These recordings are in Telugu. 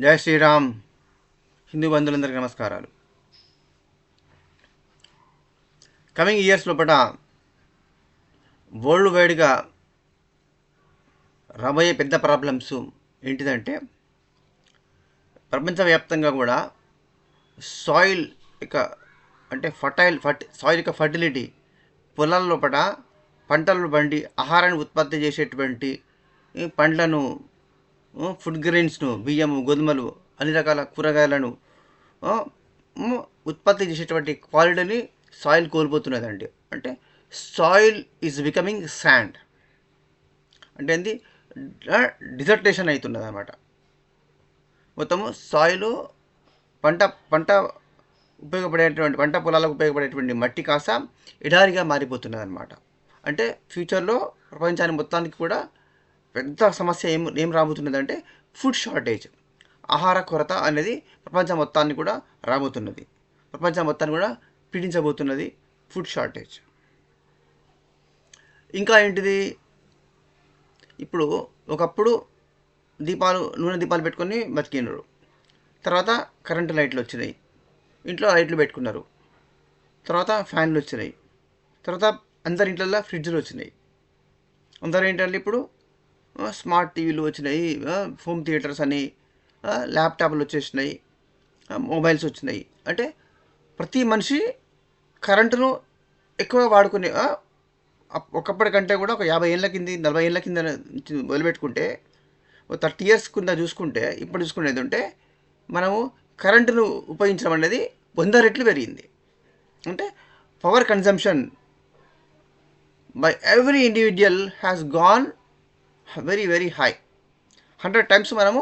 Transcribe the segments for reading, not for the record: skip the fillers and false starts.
జై శ్రీరామ్. హిందూ బంధువులందరికీ నమస్కారాలు. కమింగ్ ఇయర్స్ లోపల వరల్డ్ వైడ్గా రాబోయే పెద్ద ప్రాబ్లమ్స్ ఏంటిదంటే, ప్రపంచవ్యాప్తంగా కూడా సాయిల్ యొక్క అంటే సాయిల్ యొక్క ఫర్టిలిటీ, పొలాల లోపల పంటలు పండి ఆహారాన్ని ఉత్పత్తి చేసేటువంటి పండ్లను, ఫుడ్ గ్రెయిన్స్ను, బియ్యము, గోధుమలు, అన్ని రకాల కూరగాయలను ఉత్పత్తి చేసేటువంటి క్వాలిటీని సాయిల్ కోల్పోతున్నదండి. అంటే సాయిల్ ఈజ్ బికమింగ్ శాండ్. అంటే ఏంది, డిజర్టేషన్ అవుతున్నది అనమాట. మొత్తము సాయిల్ పంట పంట ఉపయోగపడేటువంటి పంట పొలాలకు ఉపయోగపడేటువంటి మట్టి కాస్త ఎడారిగా మారిపోతున్నది అనమాట. అంటే ఫ్యూచర్లో ప్రపంచానికి మొత్తానికి కూడా పెద్ద సమస్య ఏం రాబోతున్నదంటే ఫుడ్ షార్టేజ్, ఆహార కొరత అనేది ప్రపంచం మొత్తాన్ని కూడా రాబోతున్నది. ప్రపంచం మొత్తాన్ని కూడా పీడించబోతున్నది ఫుడ్ షార్టేజ్. ఇంకా ఏంటిది, ఇప్పుడు ఒకప్పుడు నూనె దీపాలు పెట్టుకొని బతికినారు. తర్వాత కరెంటు లైట్లు వచ్చినాయి, ఇంట్లో లైట్లు పెట్టుకున్నారు. తర్వాత ఫ్యాన్లు వచ్చినాయి. తర్వాత అందరి ఇంట్లల్లో ఫ్రిడ్జ్లు వచ్చినాయి. అందరు ఏంటంటే ఇప్పుడు స్మార్ట్ టీవీలు వచ్చినాయి, హోమ్ థియేటర్స్ అని, ల్యాప్టాప్లు వచ్చేసినాయి, మొబైల్స్ వచ్చినాయి. అంటే ప్రతి మనిషి కరెంటును ఎక్కువ వాడుకునే, ఒకప్పటికంటే కూడా ఒక 50 ఏళ్ళ కింద 40 ఏళ్ళ కింద మొదలుపెట్టుకుంటే, ఒక 30 ఇయర్స్ కింద చూసుకుంటే, ఇప్పుడు చూసుకునేది ఉంటే మనము కరెంటును ఉపయోగించడం అనేది 100 రెట్లు పెరిగింది. అంటే power consumption by every individual has gone very very high. 100 times మనము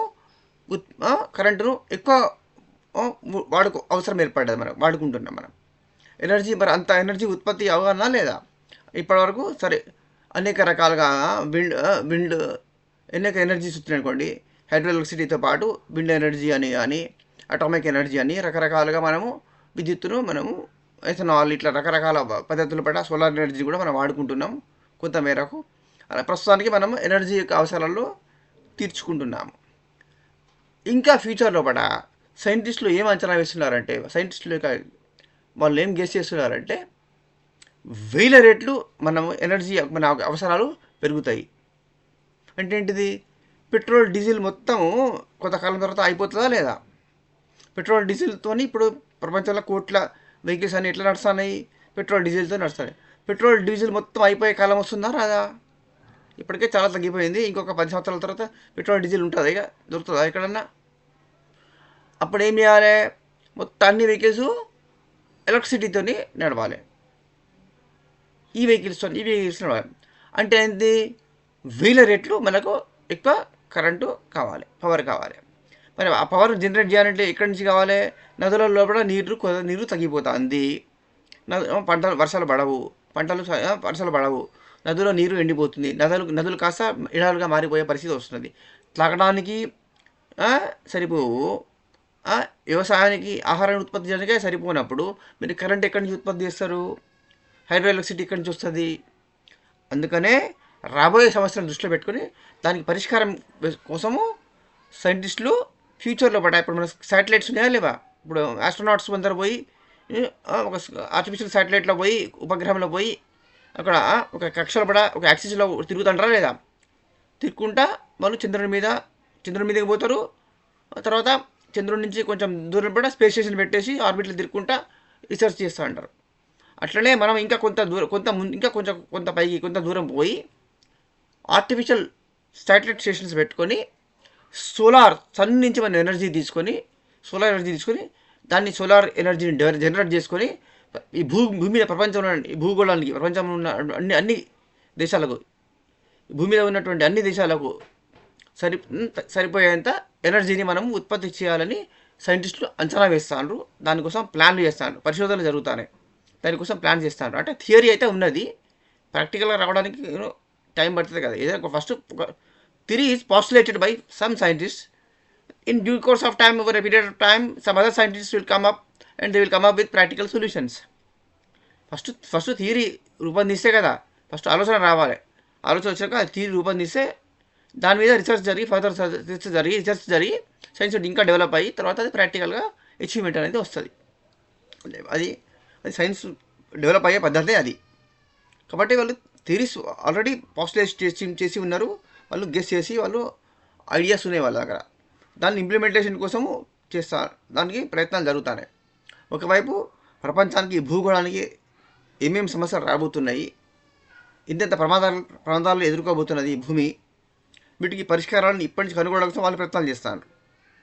కరెంటును ఎక్కువ అవసరం ఏర్పడ్డది, మనం వాడుకుంటున్నాం. మనం ఎనర్జీ, మరి అంత ఎనర్జీ ఉత్పత్తి అవగానా లేదా? ఇప్పటివరకు సరే అనేక రకాలుగా విండ్ అనేక ఎనర్జీస్ వచ్చినాయనుకోండి. హైడ్రో ఎలక్ట్రిసిటీతో పాటు విండ్ ఎనర్జీ అని కానీ, అటామిక్ ఎనర్జీ అని రకరకాలుగా మనము విద్యుత్తును మనము ఎథనాల్ ఇట్లా రకరకాల పద్ధతుల పట్ల సోలార్ ఎనర్జీ కూడా మనం వాడుకుంటున్నాం కొంత మేరకు. అలా ప్రస్తుతానికి మనము ఎనర్జీ యొక్క అవసరాల్లో తీర్చుకుంటున్నాము. ఇంకా ఫ్యూచర్ లోపల సైంటిస్టులు ఏం అంచనా వేస్తున్నారంటే, సైంటిస్టులు వాళ్ళు ఏం గెస్ చేస్తున్నారంటే 1000 రెట్లు మనము ఎనర్జీ, మన అవసరాలు పెరుగుతాయి. అంటే ఏంటిది, పెట్రోల్ డీజిల్ మొత్తము కొంతకాలం తర్వాత అయిపోతుందా లేదా? పెట్రోల్ డీజిల్తో ఇప్పుడు ప్రపంచంలో కోట్ల వెహికల్స్ అన్ని ఎట్లా నడుస్తున్నాయి? పెట్రోల్ డీజిల్తో నడుస్తున్నాయి. పెట్రోల్ డీజిల్ మొత్తం అయిపోయే కాలం వస్తుందా రాదా? ఇప్పటికే చాలా తగ్గిపోయింది. ఇంకొక 10 సంవత్సరాల తర్వాత పెట్రోల్ డీజిల్ ఉంటుందా, ఇక దొరుకుతుందా ఎక్కడన్నా? అప్పుడు ఏం చేయాలి? మొత్తం అన్ని వెహికల్స్ ఎలక్ట్రిసిటీతో నడవాలి. ఈ వెహికల్స్ నడవాలి. అంటే ఏంటి, 1000 రెట్లు మనకు ఎక్కువ కరెంటు కావాలి, పవర్ కావాలి. మరి ఆ పవర్ జనరేట్ చేయాలంటే ఎక్కడి నుంచి కావాలి? నదుల లోపల నీరు తగ్గిపోతుంది. వర్షాలు పడవు, నదులో నీరు ఎండిపోతుంది. నదులు కాస్త ఎడారులుగా మారిపోయే పరిస్థితి వస్తుంది. తాగడానికి సరిపోవు, వ్యవసాయానికి ఆహారాన్ని ఉత్పత్తి చేయడానికే సరిపోయినప్పుడు మీరు కరెంట్ ఎక్కడి నుంచి ఉత్పత్తి చేస్తారు? హైడ్రో ఎలక్ట్రిసిటీ ఎక్కడి నుంచి వస్తుంది? అందుకనే రాబోయే సమస్యలను దృష్టిలో పెట్టుకుని దానికి పరిష్కారం కోసము సైంటిస్టులు ఫ్యూచర్లో ఇప్పుడు మన శాటిలైట్స్ ఉన్నాయా లేవా? ఇప్పుడు ఆస్ట్రోనాట్స్ అందరూ పోయి ఒక ఆర్టిఫిషియల్ శాటిలైట్లో పోయి, ఉపగ్రహంలో పోయి అక్కడ ఒక కక్షలో ఒక యాక్సిస్లో తిరుగుతుంటారా లేదా? తిరుగుకుంటా వాళ్ళు చంద్రుని మీదకి పోతారు. తర్వాత చంద్రుడి నుంచి కొంచెం దూరం పడ స్పేస్ స్టేషన్ పెట్టేసి ఆర్బిట్లో తిరుగుకుంటా రీసెర్చ్ చేస్తూ ఉంటారు. అట్లనే మనం ఇంకా కొంత పైకి కొంత దూరం పోయి ఆర్టిఫిషియల్ శాటిలైట్ స్టేషన్స్ పెట్టుకొని సన్ నుంచి మనం సోలార్ ఎనర్జీ తీసుకొని దాన్ని సోలార్ ఎనర్జీని జనరేట్ చేసుకొని ఈ భూమి మీద ప్రపంచంలో ఈ భూగోళానికి, ప్రపంచంలో ఉన్న అన్ని దేశాలకు, భూమి మీద ఉన్నటువంటి అన్ని దేశాలకు సరిపోయేంత ఎనర్జీని మనం ఉత్పత్తి చేయాలని సైంటిస్టులు అంచనా వేస్తారు. దానికోసం ప్లాన్లు చేస్తారు, పరిశోధనలు జరుగుతాయి. దానికోసం ప్లాన్ చేస్తారు. అంటే థియరీ అయితే ఉన్నది, ప్రాక్టికల్గా రావడానికి టైం పడుతుంది కదా. ఏదైనా first theory is postulated by some scientist. In due course of time, over a period of time, some other scientists will come up and they will come up with practical solutions. First theory రూపొందిస్తే కదా, ఫస్ట్ ఆలోచన రావాలి. ఆలోచన వచ్చాక థియరీ రూపొందిస్తే దాని మీద రీసెర్చ్ జరిగి సైన్స్ ఇంకా డెవలప్ అయ్యి తర్వాత అది ప్రాక్టికల్గా అచీవ్మెంట్ అనేది వస్తుంది. అది అది సైన్స్ డెవలప్ అయ్యే పద్ధతే అది. కాబట్టి వాళ్ళు థియరీస్ ఆల్రెడీ పాస్టులేట్ చేసి ఉన్నారు, వాళ్ళు గెస్ చేసి వాళ్ళు ఐడియాస్ ఉన్నాయి వాళ్ళ దగ్గర, దాన్ని ఇంప్లిమెంటేషన్ కోసము చేస్తారు, దానికి ప్రయత్నాలు జరుగుతున్నాయి. ఒకవైపు ప్రపంచానికి భూగోళానికి ఏమేమి సమస్యలు రాబోతున్నాయి, ఇంతెంత ప్రమాదాలు ఎదుర్కోబోతున్నది ఈ భూమి, వీటికి పరిష్కారాలను ఇప్పటి నుంచి కనుగొనడం కోసం వాళ్ళు ప్రయత్నాలు చేస్తారు.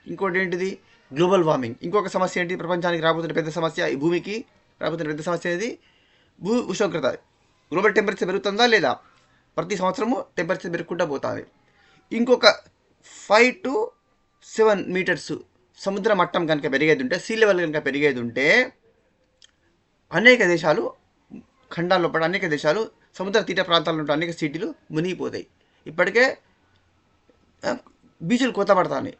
ఇంకోటి ఏంటిది, గ్లోబల్ వార్మింగ్. ఇంకొక సమస్య ఏంటి, ప్రపంచానికి రాబోతున్న పెద్ద సమస్య, ఈ భూమికి రాబోతున్న పెద్ద సమస్య అనేది భూ ఉష్ణోగ్రత. గ్లోబల్ టెంపరేచర్ పెరుగుతుందా లేదా, ప్రతి సంవత్సరము టెంపరేచర్ పెరుగుకుంటూ పోతుంది. ఇంకొక 5 to 7 మీటర్స్ సముద్ర మట్టం కనుక పెరిగేది ఉంటే, సీ లెవెల్ కనుక పెరిగేది ఉంటే అనేక దేశాలు, ఖండాల్లో పడి అనేక దేశాలు, సముద్ర తీర ప్రాంతాల్లో ఉంటే అనేక సిటీలు మునిగిపోతాయి. ఇప్పటికే బీచ్లు కొత్త పడతాయి,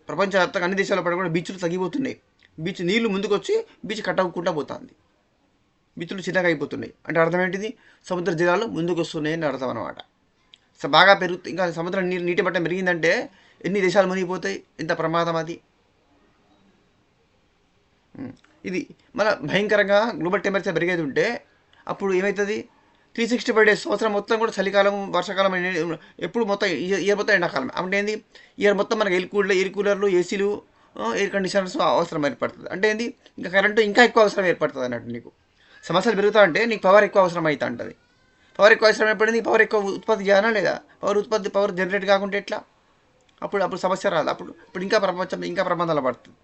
ప్రపంచవ్యాప్తంగా అన్ని దేశాల్లో పడి కూడా బీచ్లు తగ్గిపోతున్నాయి. బీచ్ నీళ్లు ముందుకు వచ్చి బీచ్ కట్టకుండా పోతుంది, బీచ్లు చిన్నగా అయిపోతున్నాయి. అంటే అర్థం ఏంటిది, సముద్ర జలాలు ముందుకు వస్తున్నాయి అని అర్థం అనమాట. బాగా పెరుగుతుంది, ఇంకా సముద్రం నీటి మట్టం పెరిగిందంటే ఎన్ని దేశాలు మునిగిపోతాయి, ఎంత ప్రమాదం అది. ఇది మళ్ళీ భయంకరంగా గ్లోబల్ టెంపరేచర్ పెరిగేది ఉంటే అప్పుడు ఏమవుతుంది, 365 days సంవత్సరం మొత్తం కూడా చలికాలం, వర్షాకాలం, ఎప్పుడు మొత్తం ఇయర్ మొత్తం ఎండాకాలం. అంటే ఏంది, ఇయర్ మొత్తం మనకి ఎయిర్ కూలర్లు, ఏసీలు, ఎయిర్ కండిషనర్స్ అవసరం ఏర్పడుతుంది. అంటే ఏంది, ఇంకా కరెంటు ఇంకా ఎక్కువ అవసరం ఏర్పడుతుంది అన్నట్టు. నీకు సమస్యలు పెరుగుతా అంటే నీకు పవర్ ఎక్కువ అవసరం అవుతా ఉంటుంది. పవర్ ఎక్కువ అవసరం ఏర్పడింది, పవర్ ఎక్కువ ఉత్పత్తి చేయాలా లేదా, పవర్ జనరేట్ కాకుంటే ఎట్లా, అప్పుడు సమస్య రాదు. ఇప్పుడు ఇంకా ప్రపంచం ఇంకా ప్రమాదాలు పడుతుంది.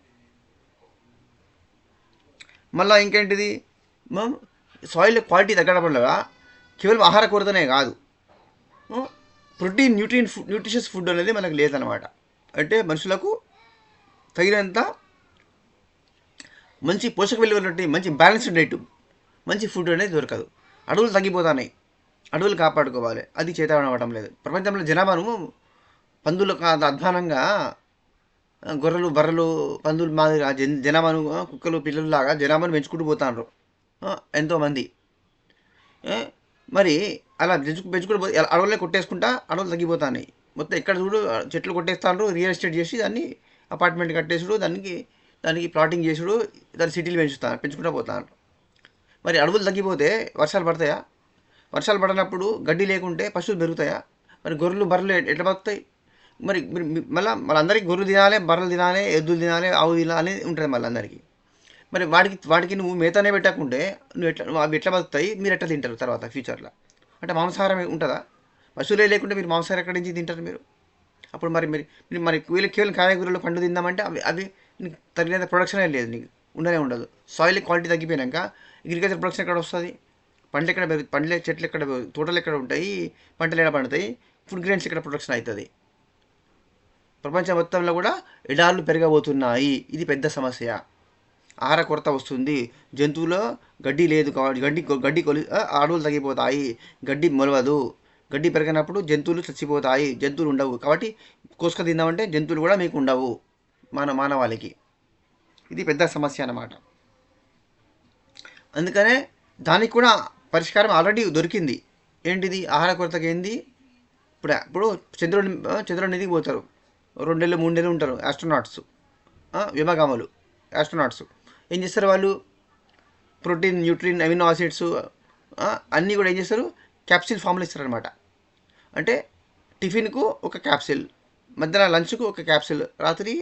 మళ్ళీ ఇంకేంటిది, సాయిల్ క్వాలిటీ తగ్గడం వల్ల కేవలం ఆహార కొరతనే కాదు, ప్రోటీన్ న్యూట్రిషియస్ ఫుడ్ అనేది మనకు లేదనమాట. అంటే మనుషులకు తగినంత మంచి పోషక విలువలు, మంచి బ్యాలెన్స్డ్ డైట్, మంచి ఫుడ్ అనేది దొరకదు. అడవులు తగ్గిపోతున్నాయి, అడవులు కాపాడుకోవాలి, అది చేతనవ్వడం లేదు. ప్రపంచంలో జనాభాను పందులు అధ్వానంగా, గొర్రెలు, బర్రెలు, పందులు మాదిరిగా జనాభాను, కుక్కలు, పిల్లల్లాగా జనాభాను పెంచుకుంటూ పోతాండ్రు ఎంతోమంది. మరి అలా పెంచుకుంటూ పోతే అడవులే కొట్టేసుకుంటా అడవులు తగ్గిపోతున్నాయి. మొత్తం ఎక్కడ చూడు చెట్లు కొట్టేస్తాండ్రు, రియల్ ఎస్టేట్ చేసి దాన్ని అపార్ట్మెంట్ కట్టేసుడు, దానికి ప్లాటింగ్ చేసుడు, దాన్ని సిటీలు పెంచుకుంటూ పోతారు. మరి అడవులు తగ్గిపోతే వర్షాలు పడతాయా, వర్షాలు పడినప్పుడు గడ్డి లేకుంటే పశువులు పెరుగుతాయా, మరి గొర్రెలు, బర్రెలు ఎట్లా బతుకుతాయి? మరి మళ్ళీ గొర్రెలు తినాలి, బర్రెలు తినాలి, ఎద్దులు తినాలి, ఆవు తినాలి ఉంటుంది మళ్ళీ అందరికీ. మరి వాటికి నువ్వు మేతనే పెట్టకుంటే అవి ఎట్లా బతుకుతాయి, మీరు ఎట్లా తింటారు తర్వాత ఫ్యూచర్లో? అంటే మాంసాహారం ఉంటుందా? పశువులే లేకుంటే మీరు మాంసాహారం ఎక్కడి నుంచి తింటారు మీరు? అప్పుడు మరి కేవలం కాయగూరలు, పండు తిందామంటే అవి నీకు తగినంత ప్రొడక్షనే లేదు, నీకు ఉండదు. సాయిల్ క్వాలిటీ తగ్గిపోయాక అగ్రికల్చర్ ప్రొడక్షన్ ఎక్కడ వస్తుంది? చెట్లు ఎక్కడ, తోటలు ఎక్కడ ఉంటాయి, పంటలు ఎక్కడ పండుతాయి, ఫుడ్ గ్రెయిన్స్ ఎక్కడ ప్రొడక్షన్ అవుతుంది? ప్రపంచం మొత్తంలో కూడా ఎడార్లు పెరగబోతున్నాయి, ఇది పెద్ద సమస్య. ఆహార కొరత వస్తుంది, జంతువులో గడ్డి లేదు కాబట్టి గడ్డి అడవులు తగ్గిపోతాయి, గడ్డి మొలవదు, గడ్డి పెరిగినప్పుడు జంతువులు చచ్చిపోతాయి, జంతువులు ఉండవు. కాబట్టి కోసుక తిందామంటే జంతువులు కూడా మీకు ఉండవు మానవాళికి. ఇది పెద్ద సమస్య అన్నమాట. అందుకనే దానికి కూడా పరిష్కారం ఆల్రెడీ దొరికింది. ఏంటిది, ఆహార కొరతకి ఏంది, ఇప్పుడు చంద్రుడి మీదకి పోతారు, 2 నెలలు 3 నెలలు ఉంటారు ఆస్ట్రోనాట్స్, వ్యోమగాములు ఆస్ట్రోనాట్స్. ఏం చేస్తారు వాళ్ళు, ప్రోటీన్, న్యూట్రిన్, అమినో ఆసిడ్స్ అన్నీ కూడా ఏం చేస్తారు, క్యాప్సిల్ ఫామ్లో ఇస్తారనమాట. అంటే టిఫిన్కు ఒక క్యాప్సిల్, మధ్యాహ్నం లంచ్కు ఒక క్యాప్సిల్, రాత్రి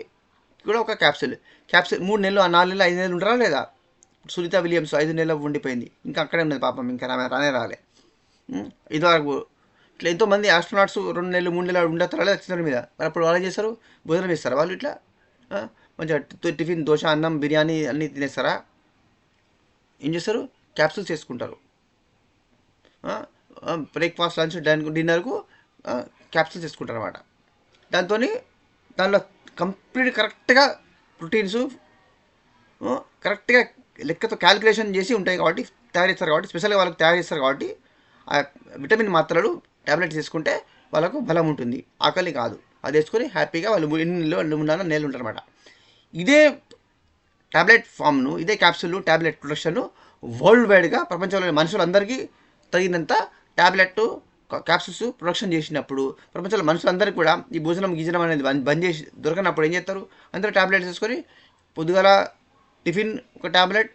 కూడా ఒక క్యాప్సిల్ 3 నెలలు, 4 నెలలు, 5 నెలలు ఉంటారా లేదా? సునీత విలియమ్స్ 5 నెలలు ఉండిపోయింది, ఇంకా అక్కడే ఉన్నది పాపం, ఇంకా రాలే. ఇదివరకు ఇట్లా ఎంతోమంది ఆస్ట్రోనాట్స్ 2 నెలలు 3 నెలలు ఉండతారా లేదా చంద్రుడి మీద. మరి అప్పుడు వాళ్ళు చేస్తారు, భోజనం ఇస్తారు వాళ్ళు ఇట్లా మంచిగా టిఫిన్, దోశ, అన్నం, బిర్యానీ అన్నీ తినేస్తారా? ఏం చేస్తారు, క్యాప్సూల్స్ చేసుకుంటారు. బ్రేక్ఫాస్ట్, లంచ్, డిన్నర్కు క్యాప్సూల్స్ చేసుకుంటారు అనమాట. దానిలో కంప్లీట్ కరెక్ట్గా ప్రోటీన్స్ కరెక్ట్గా లెక్కతో క్యాలిక్యులేషన్ చేసి ఉంటాయి కాబట్టి తయారు చేస్తారు, కాబట్టి స్పెషల్గా వాళ్ళకి తయారు చేస్తారు. కాబట్టి ఆ విటమిన్ మాత్రలు ట్యాబ్లెట్స్ తీసుకుంటే వాళ్ళకు బలం ఉంటుంది, ఆకలి కాదు. అది వేసుకొని హ్యాపీగా వాళ్ళు 3 నెలలు ఉంటారు అనమాట. ఇదే ట్యాబ్లెట్ ఫామ్ను, ఇదే క్యాప్సూల్ ట్యాబ్లెట్ ప్రొడక్షన్ను వరల్డ్ వైడ్గా ప్రపంచంలోని మనుషులందరికీ తగినంత ట్యాబ్లెట్ క్యాప్సూల్స్ ప్రొడక్షన్ చేసినప్పుడు ప్రపంచంలో మనుషులందరికీ కూడా ఈ భోజనం గీజనం అనేది బంద్ చేసి దొరకనప్పుడు ఏం చేస్తారు, అందరూ ట్యాబ్లెట్స్ వేసుకొని పొద్దుగాల టిఫిన్ ఒక ట్యాబ్లెట్,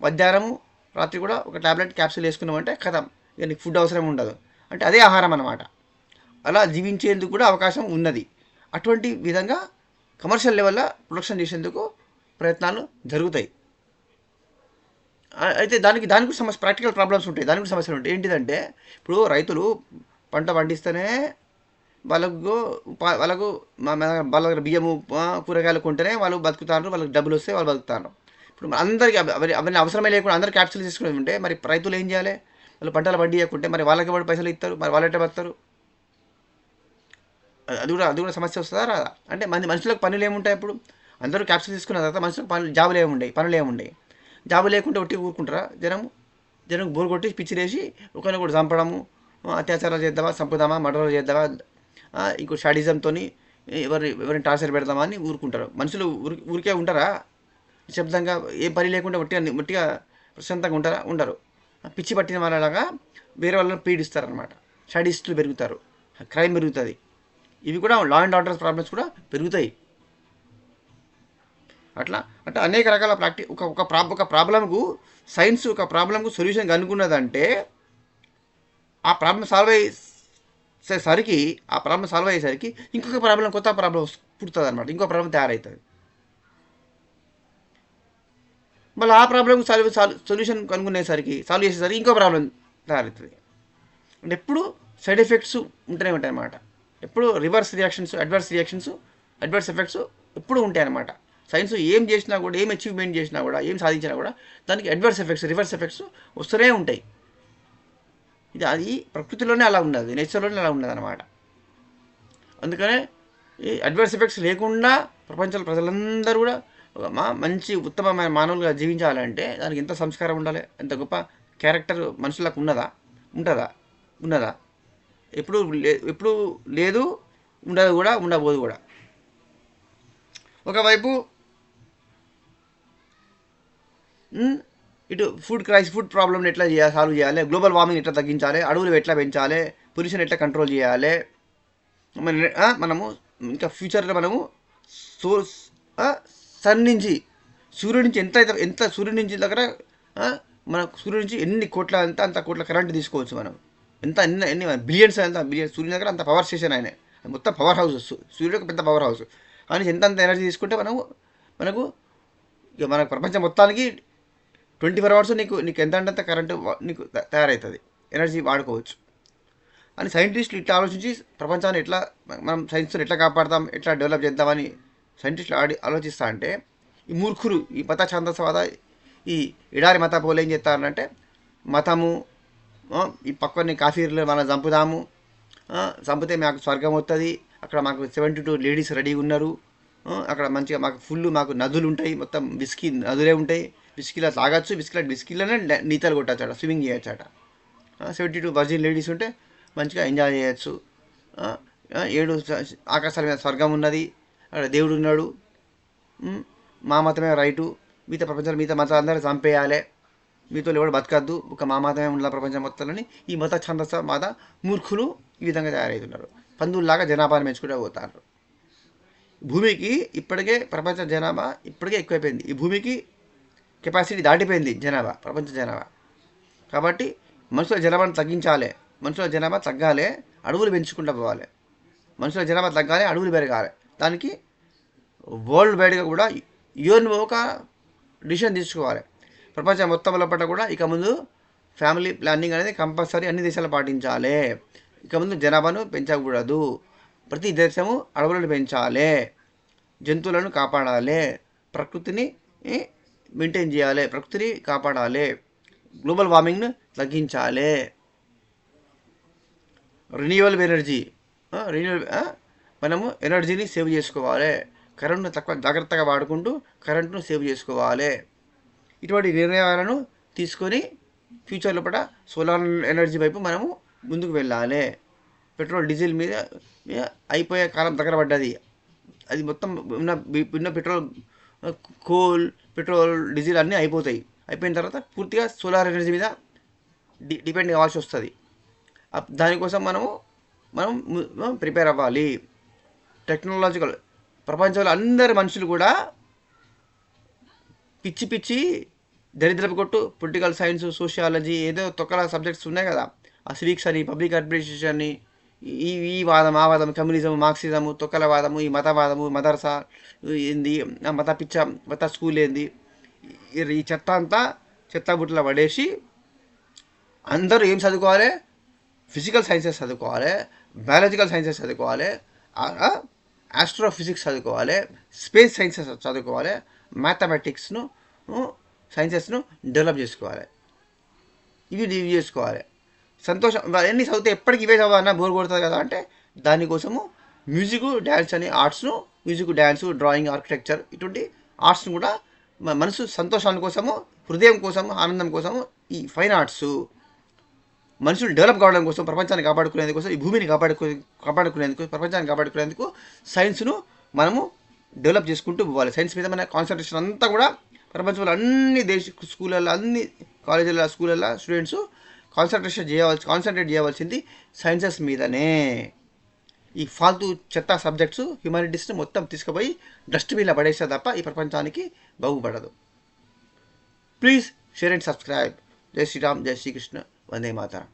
మధ్యాహ్నము రాత్రి కూడా ఒక ట్యాబ్లెట్ క్యాప్సూల్ వేసుకున్నామంటే కథం, ఇక నీకు ఫుడ్ అవసరం ఉండదు, అంటే అదే ఆహారం అన్నమాట. అలా జీవించేందుకు కూడా అవకాశం ఉన్నది. అటువంటి విధంగా కమర్షియల్ లెవెల్లో ప్రొడక్షన్ చేసేందుకు ప్రయత్నాలు జరుగుతాయి. అయితే దానికి సమస్య, ప్రాక్టికల్ ప్రాబ్లమ్స్ ఉంటాయి, దానికి కూడా సమస్యలు ఉంటాయి. ఏంటిదంటే ఇప్పుడు రైతులు పంట పండిస్తేనే వాళ్ళకు వాళ్ళ దగ్గర బియ్యము కూరగాయలు కొంటేనే వాళ్ళు బతుకుతారు, వాళ్ళకి డబ్బులు వస్తే వాళ్ళు బతుకుతారు. ఇప్పుడు అందరికీ అవన్నీ అవసరమే లేకుండా అందరు క్యాప్సూల్ తీసుకుని ఉంటే మరి రైతులు ఏం చేయాలి, వాళ్ళు పంటలు పండియకుంటే మరి వాళ్ళకి వాడు పైసలు ఇస్తారు, మరి వాళ్ళంటే బతారు. అది కూడా సమస్య వస్తుందా రాదా? అంటే మనుషులకు పనులు ఏముంటాయి? ఇప్పుడు అందరూ క్యాప్సూల్ తీసుకున్న తర్వాత మనుషులకు పనులు ఏముండయి. జాబు లేకుంటే ఒట్టి ఊరుకుంటారా? జనం బోరు కొట్టి పిచ్చిలేసి ఒకరిని కూడా చంపడము, అత్యాచారాలు చేద్దామా, చంపుదామా, మర్డర్లు చేద్దామా, ఇంకో షాడిజంతో ఎవరిని టార్చర్ పెడదామా అని ఊరుకుంటారు. మనుషులు ఊరికే ఉంటారా? నిశ్శబ్దంగా ఏం పని లేకుండా ఒట్టిగా ప్రశాంతంగా ఉండరు. పిచ్చి పట్టిన వాళ్ళలాగా వేరే వాళ్ళని పీడిస్తారనమాట. షాడిస్టులు పెరుగుతారు, క్రైమ్ పెరుగుతుంది. ఇవి కూడా లా అండ్ ఆర్డర్ ప్రాబ్లమ్స్ కూడా పెరుగుతాయి. అట్లా అనేక రకాల ఒక ప్రాబ్లంకు సైన్స్ ఒక ప్రాబ్లంకు సొల్యూషన్ కనుక్కున్నదంటే ఆ ప్రాబ్లం సాల్వ్ అయ్యేసరికి ఇంకొక ప్రాబ్లం, కొత్త ప్రాబ్లం పుడుతుంది అనమాట. ఇంకో ప్రాబ్లం తయారవుతుంది. మళ్ళీ ఆ ప్రాబ్లం సొల్యూషన్ సాల్వ్ చేసేసరికి ఇంకో ప్రాబ్లం తయారవుతుంది. అంటే ఎప్పుడు సైడ్ ఎఫెక్ట్స్ ఉంటూనే ఉంటాయి అన్నమాట. ఎప్పుడు రివర్స్ అడ్వర్స్ ఎఫెక్ట్స్ ఎప్పుడు ఉంటాయి అన్నమాట. సైన్స్ ఏం చేసినా కూడా, ఏం అచీవ్మెంట్ చేసినా కూడా, ఏం సాధించినా కూడా దానికి రివర్స్ ఎఫెక్ట్స్ వస్తూనే ఉంటాయి. అది ప్రకృతిలోనే అలా ఉన్నది, నేచర్లోనే అలా ఉన్నది అనమాట. అందుకనే ఈ అడ్వర్స్ ఎఫెక్ట్స్ లేకుండా ప్రపంచంలో ప్రజలందరూ కూడా మంచి ఉత్తమమైన మానవులుగా జీవించాలంటే దానికి ఎంత సంస్కారం ఉండాలి, ఎంత గొప్ప క్యారెక్టర్ మనుషులకు ఉన్నదా? ఎప్పుడు లేదు, ఉండదు కూడా, ఉండబోదు కూడా. ఒకవైపు ఇటు ఫుడ్ ప్రాబ్లమ్ని ఎట్లా సాల్వ్ చేయాలి, గ్లోబల్ వార్మింగ్ ఎట్లా తగ్గించాలి, అడవులు ఎట్లా పెంచాలి, పొల్యూషన్ ఎట్లా కంట్రోల్ చేయాలి, మనము ఇంకా ఫ్యూచర్లో మనము సన్ నుంచి, సూర్యుడి నుంచి ఎంత సూర్యుడి నుంచి దగ్గర మన సూర్యుడి నుంచి ఎన్ని కోట్ల అంత కోట్ల కరెంట్ తీసుకోవచ్చు మనం. ఎన్ని బిలియన్స్ సూర్యుని దగ్గర అంత పవర్ స్టేషన్ ఆయన, మొత్తం పవర్ హౌస్, సూర్యుడు పెద్ద పవర్ హౌస్. అని ఎంత ఎనర్జీ తీసుకుంటే మనకు ఇక మన ప్రపంచం మొత్తానికి 24 hours నీకు ఎంత కరెంటు నీకు తయారవుతుంది, ఎనర్జీ వాడుకోవచ్చు అని సైంటిస్టులు ఇట్లా ఆలోచించి ప్రపంచాన్ని ఎట్లా మనం సైన్స్తో ఎట్లా కాపాడతాం, ఎట్లా డెవలప్ చేద్దామని సైంటిస్టులు ఆలోచిస్తా అంటే ఈ మూర్ఖులు, ఈ మత ఛాందసవాద, ఈ ఎడారి మత పోలు ఏం చేస్తారంటే మతము, ఈ పక్కనే కాఫీర్లు మనం చంపితే మాకు స్వర్గం వస్తుంది, అక్కడ మాకు 72 లేడీస్ రెడీగా ఉన్నారు, అక్కడ మంచిగా మాకు నదులు ఉంటాయి, మొత్తం నదులే ఉంటాయి, విస్కీలో తాగొచ్చు, విస్కీలోనే నీతలు కొట్టచ్చు, స్విమ్మింగ్ చేయొచ్చట. 72 వర్జిన్ లేడీస్ ఉంటే మంచిగా ఎంజాయ్ చేయొచ్చు. 7 ఆకాశాల మీద స్వర్గం ఉన్నది, అక్కడ దేవుడు ఉన్నాడు, మా మతమే రైటు, మిగతా మతాలు అందరూ చంపేయాలి, మీతో ఎవరు బతకద్దు, ఒక మా మతమే ఉండాలి ప్రపంచం మొత్తంలోని ఈ మత ఛందస మూర్ఖులు ఈ విధంగా తయారవుతున్నారు. పందుల్లాగా జనాభాను పెంచుకుంటూ పోతారు. భూమికి ఇప్పటికే ప్రపంచ జనాభా ఎక్కువైపోయింది. ఈ భూమికి కెపాసిటీ దాటిపోయింది ప్రపంచ జనాభా. కాబట్టి మనుషుల జనాభాను తగ్గాలి, అడవులు పెంచుకుంటూ పోవాలి. మనుషుల జనాభా తగ్గాలి, అడవులు పెరగాలి. దానికి వరల్డ్ వైడ్గా కూడా యుఎన్ఓ ఒక డిసిషన్ తీసుకోవాలి. ప్రపంచం మొత్తం లోపల కూడా ఇక ముందు ఫ్యామిలీ ప్లానింగ్ అనేది కంపల్సరీ అన్ని దేశాలు పాటించాలి. ఇక ముందు జనాభాను పెంచకూడదు, ప్రతి దేశము అడవులను పెంచాలి, జంతువులను కాపాడాలి, ప్రకృతిని మెయింటైన్ చేయాలి, ప్రకృతిని కాపాడాలి, గ్లోబల్ వార్మింగ్ను తగ్గించాలి. రెన్యూవబుల్ ఎనర్జీ, మనము ఎనర్జీని సేవ్ చేసుకోవాలి, కరెంటును జాగ్రత్తగా వాడుకుంటూ కరెంటును సేవ్ చేసుకోవాలి. ఇటువంటి నిర్ణయాలను తీసుకొని ఫ్యూచర్ లోపల సోలార్ ఎనర్జీ వైపు మనము ముందుకు వెళ్ళాలి. పెట్రోల్ డీజిల్ మీద అయిపోయే కాలం దగ్గర పడ్డది. అది మొత్తం ఉన్న కోల్, పెట్రోల్, డీజిల్ అన్నీ అయిపోయిన తర్వాత పూర్తిగా సోలార్ ఎనర్జీ మీద డిపెండ్ కావాల్సి వస్తుంది. దానికోసం మనం ప్రిపేర్ అవ్వాలి. టెక్నాలజికల్ ప్రపంచంలో అందరి మనుషులు కూడా పిచ్చి దరిద్రపు కొట్టు పొలిటికల్ సైన్స్, సోషియాలజీ ఏదో తొక్కల సబ్జెక్ట్స్ ఉన్నాయి కదా, ఆ సివిక్స్ అని, పబ్లిక్ అడ్మినిస్ట్రేషన్ అని, ఈ వాదం ఆ వాదం, కమ్యూనిజం, మార్క్సిజము, తొక్కల వాదము, ఈ మతవాదము, మదర్సా ఏంది, మత స్కూల్ ఏంది, ఈ చెత్త అంతా చెత్త బుట్టలో పడేసి అందరూ ఏం చదువుకోవాలి? ఫిజికల్ సైన్సెస్ చదువుకోవాలి, బయాలజికల్ సైన్సెస్ చదువుకోవాలి, ఆస్ట్రోఫిజిక్స్ చదువుకోవాలి, స్పేస్ సైన్సెస్ చదువుకోవాలి, మ్యాథమెటిక్స్ను సైన్సెస్ను డెవలప్ చేసుకోవాలి. ఇవి చేసుకోవాలి. సంతోషం అన్నీ చదివితే ఎప్పటికి ఇవే చదవాలన్నా బోర్ కొడుతుంది కదా అంటే దానికోసము మ్యూజిక్, డ్యాన్స్ అని ఆర్ట్స్ను, మ్యూజిక్, డ్యాన్సు, డ్రాయింగ్, ఆర్కిటెక్చర్ ఇటువంటి ఆర్ట్స్ను కూడా మనసు సంతోషాని కోసము, హృదయం కోసము, ఆనందం కోసము ఈ ఫైన్ ఆర్ట్స్ మనుషులు డెవలప్ కావడం కోసం, ప్రపంచాన్ని కాపాడుకునేందుకు కోసం, ఈ భూమిని కాపాడుకునేందుకు, ప్రపంచాన్ని కాపాడుకునేందుకు సైన్స్ను మనము డెవలప్ చేసుకుంటూ పోవాలి. సైన్స్ మీద మన కాన్సన్ట్రేషన్ అంతా కూడా ప్రపంచంలో అన్ని స్కూళ్ళల్లో, అన్ని కాలేజీల, స్కూళ్ళల్లో స్టూడెంట్స్ కాన్సన్ట్రేట్ చేయవలసింది సైన్సెస్ మీదనే. ఈ ఫాల్తూ చెత్త సబ్జెక్ట్స్ హ్యుమానిటీస్ని మొత్తం తీసుకుపోయి డస్ట్బిన్లో పడేస్తే తప్ప ఈ ప్రపంచానికి బాగుపడదు. Please share and subscribe. జై శ్రీరామ్, జై శ్రీకృష్ణ, వందే మాతరం.